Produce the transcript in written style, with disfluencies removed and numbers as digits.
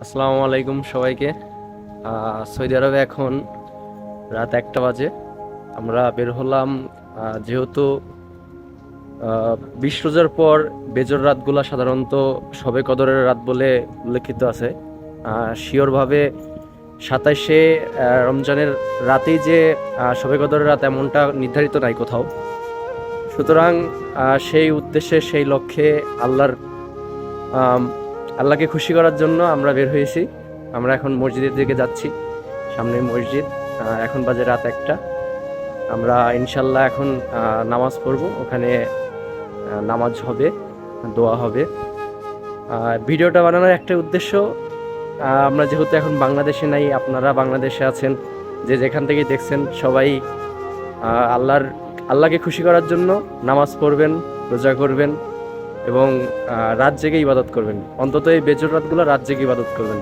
আসসালামু আলাইকুম সবাইকে। সৌদি আরবে এখন রাত 1টা বাজে। আমরা বের হলাম যেহেতু 20 রোজার পর বেজর রাতগুলা সাধারণত শবে কদরের রাত বলে উল্লেখিত আছে। শিওরভাবে 27শে রমজানের রাতেই যে শবে কদরের রাত এমনটা নির্ধারিত নাই কোথাও। সুতরাং সেই উদ্দেশ্যে সেই লক্ষ্যে আম, আল্লাহকে খুশি করার জন্য আমরা বের হয়েছি। আমরা এখন মসজিদের দিকে যাচ্ছি, সামনে মসজিদ। এখন বাজে রাত 1টা। আমরা ইনশাল্লাহ এখন নামাজ পড়ব, ওখানে নামাজ হবে, দোয়া হবে। ভিডিওটা বানানোর একটা উদ্দেশ্য, আমরা যেহেতু এখন বাংলাদেশে নাই, আপনারা বাংলাদেশে আছেন, যে যেখান থেকে দেখছেন সবাই আল্লাহকে খুশি করার জন্য নামাজ পড়বেন, রোজা করবেন এবং রাত জেগে ইবাদত করবেন। অন্তত এই বেজর রাতগুলো রাত জেগে ইবাদত করবেন।